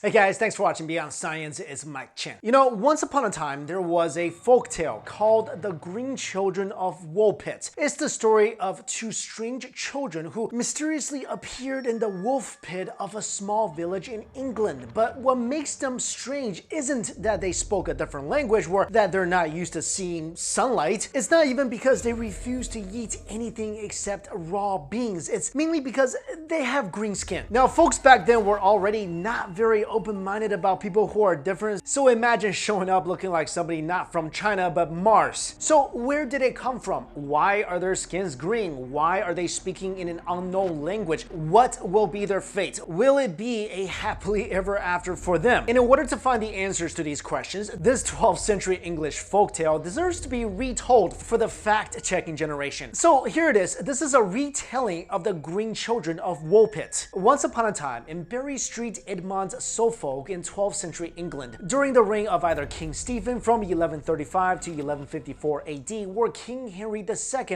Hey guys, thanks for watching Beyond Science. It's Mike Chen. You know, once upon a time, there was a folktale called the Green Children of Woolpit. It's the story of two strange children who mysteriously appeared in the wolf pit of a small village in England. But what makes them strange isn't that they spoke a different language or that they're not used to seeing sunlight. It's not even because they refuse to eat anything except raw beans. It's mainly because they have green skin. Now, folks back then were already not very open-minded about people who are different, so imagine showing up looking like somebody not from China but Mars. So where did it come from? Why are their skins green? Why are they speaking in an unknown language? What will be their fate? Will it be a happily ever after for them? And in order to find the answers to these questions, this 12th century English folktale deserves to be retold for the fact-checking generation. So here it is. This is a retelling of the Green Children of Woolpit. Once upon a time, in Bury Street, Edmonds, Suffolk in 12th century England, during the reign of either King Stephen from 1135 to 1154 AD or King Henry II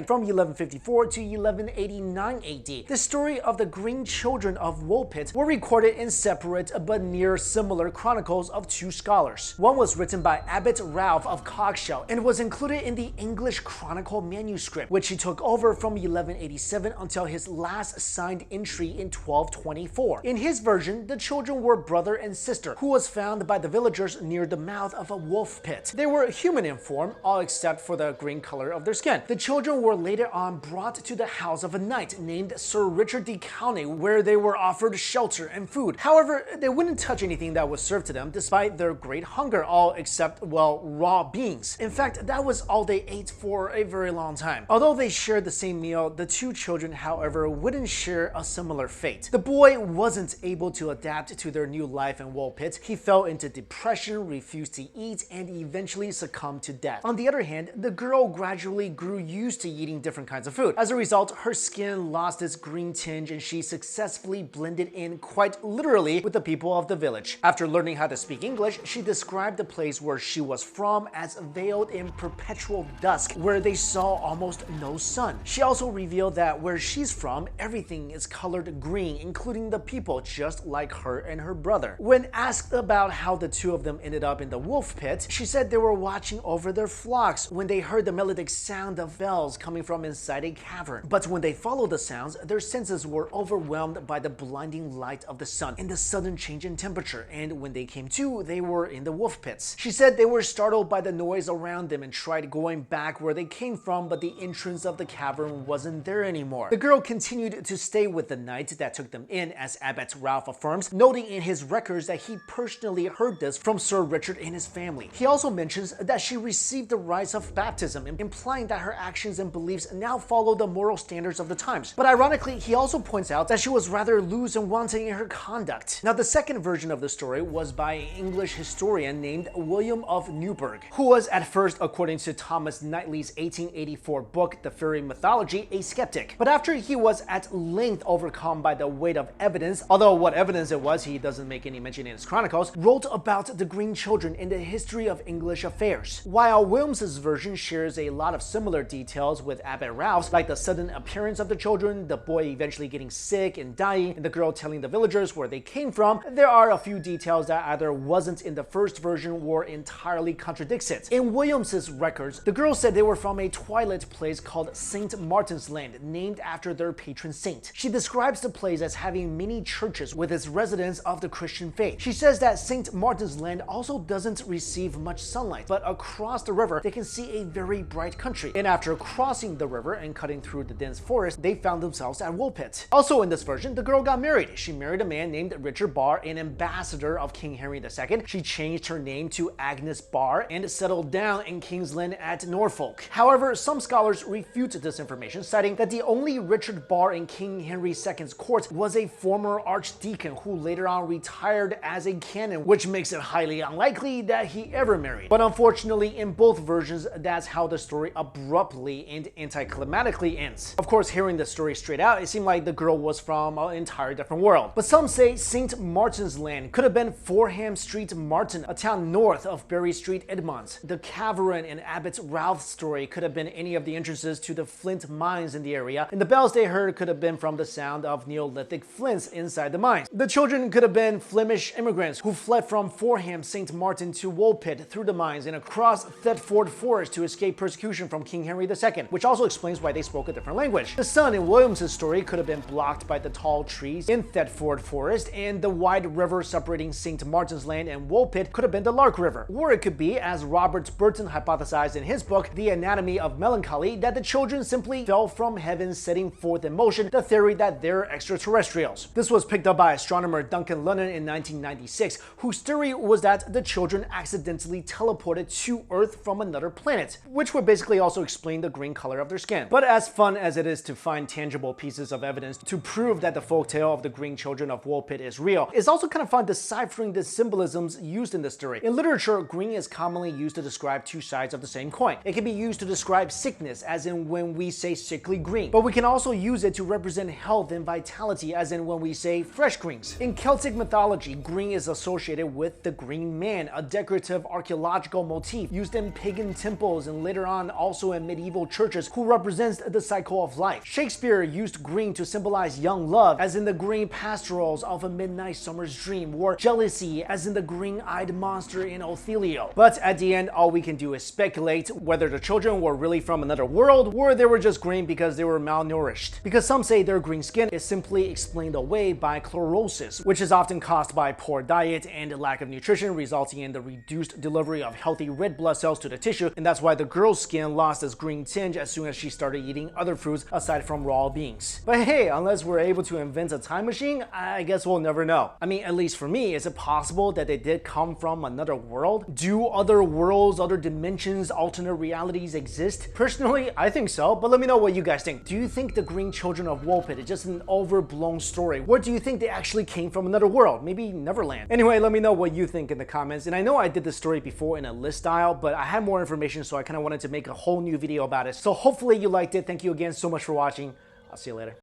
from 1154 to 1189 AD. The story of the Green Children of Woolpit were recorded in separate but near similar chronicles of two scholars. One was written by Abbot Ralph of Coggeshall and was included in the English Chronicle manuscript, which he took over from 1187 until his last signed entry in 1224. In his version, the children were brother and sister, who was found by the villagers near the mouth of a wolf pit. They were human in form, all except for the green color of their skin. The children were later on brought to the house of a knight named Sir Richard de Cowney, where they were offered shelter and food. However, they wouldn't touch anything that was served to them despite their great hunger, all except, well, raw beans. In fact, that was all they ate for a very long time. Although they shared the same meal, the two children, however, wouldn't share a similar fate. The boy wasn't able to adapt to their new life in Woolpit. He fell into depression, refused to eat, and eventually succumbed to death. On the other hand, the girl gradually grew used to eating different kinds of food. As a result, her skin lost its green tinge and she successfully blended in quite literally with the people of the village. After learning how to speak English, she described the place where she was from as veiled in perpetual dusk, where they saw almost no sun. She also revealed that where she's from, everything is colored green, including the people, just like her and her brother. When asked about how the two of them ended up in the wolf pit, she said they were watching over their flocks when they heard the melodic sound of bells coming from inside a cavern. But when they followed the sounds, their senses were overwhelmed by the blinding light of the sun and the sudden change in temperature, and when they came to, they were in the wolf pits. She said they were startled by the noise around them and tried going back where they came from, but the entrance of the cavern wasn't there anymore. The girl continued to stay with the knight that took them in, as Abbot Ralph affirms, noting in his records that he personally heard this from Sir Richard and his family. He also mentions that she received the rites of baptism, implying that her actions and beliefs now follow the moral standards of the times. But ironically, he also points out that she was rather loose and wanting in her conduct. Now, the second version of the story was by an English historian named William of Newburgh, who was at first, according to Thomas Knightley's 1884 book, The Fairy Mythology, a skeptic. But after he was at length overcome by the weight of evidence, although what evidence it was he doesn't make any mention in his chronicles, wrote about the Green Children in the History of English Affairs. While Williams's version shares a lot of similar details with Abbot Ralph's, like the sudden appearance of the children, the boy eventually getting sick and dying, and the girl telling the villagers where they came from, there are a few details that either wasn't in the first version or entirely contradicts it. In Williams's records, the girl said they were from a twilight place called St. Martin's Land, named after their patron saint. She describes the place as having many churches with its residents of the Christian faith. She says that St. Martin's Land also doesn't receive much sunlight, but across the river they can see a very bright country. And after crossing the river and cutting through the dense forest, they found themselves at Woolpit. Also in this version, the girl got married. She married a man named Richard Barr, an ambassador of King Henry II. She changed her name to Agnes Barr and settled down in Kingsland at Norfolk. However, some scholars refute this information, citing that the only Richard Barr in King Henry II's court was a former archdeacon who later on retired as a canon, which makes it highly unlikely that he ever married. But unfortunately, in both versions, that's how the story abruptly and anticlimactically ends. Of course, hearing the story straight out, it seemed like the girl was from an entirely different world. But some say St. Martin's Land could have been Forham Street, Martin, a town north of Bury Street, Edmonds. The cavern in Abbot Ralph's story could have been any of the entrances to the flint mines in the area, and the bells they heard could have been from the sound of Neolithic flints inside the mines. The children could have been Flemish immigrants who fled from Forham St. Martin to Woolpit through the mines and across Thetford Forest to escape persecution from King Henry II, which also explains why they spoke a different language. The sun in William's story could have been blocked by the tall trees in Thetford Forest, and the wide river separating St. Martin's Land and Woolpit could have been the Lark River. Or it could be, as Robert Burton hypothesized in his book, The Anatomy of Melancholy, that the children simply fell from heaven, setting forth in motion the theory that they're extraterrestrials. This was picked up by astronomer Duncan Lennon in 1996, whose theory was that the children accidentally teleported to Earth from another planet, which would basically also explain the green color of their skin. But as fun as it is to find tangible pieces of evidence to prove that the folktale of the Green Children of Woolpit is real, it's also kind of fun deciphering the symbolisms used in this story. In literature, green is commonly used to describe two sides of the same coin. It can be used to describe sickness, as in when we say sickly green, but we can also use it to represent health and vitality, as in when we say fresh greens. In Celtic mythology, green is associated with the green man, a decorative archaeological motif used in pagan temples and later on also in medieval churches, who represents the cycle of life. Shakespeare used green to symbolize young love, as in the green pastorals of A Midnight Summer's Dream, or jealousy, as in the green-eyed monster in Othello. But at the end, all we can do is speculate whether the children were really from another world, or they were just green because they were malnourished. Because some say their green skin is simply explained away by chlorosis, which is often caused by poor diet and lack of nutrition, resulting in the reduced delivery of healthy red blood cells to the tissue, and that's why the girl's skin lost its green tinge as soon as she started eating other fruits aside from raw beans. But hey, unless we're able to invent a time machine, I guess we'll never know. I mean, at least for me, is it possible that they did come from another world? Do other worlds, other dimensions, alternate realities exist? Personally, I think so, but let me know what you guys think. Do you think the Green Children of Woolpit is just an overblown story? Or do you think they actually came from another world? Maybe Neverland? Anyway, let me know what you think in the comments. And I know I did this story before in a list style, but I had more information, so I kind of wanted to make a whole new video about it. So hopefully you liked it. Thank you again so much for watching. I'll see you later.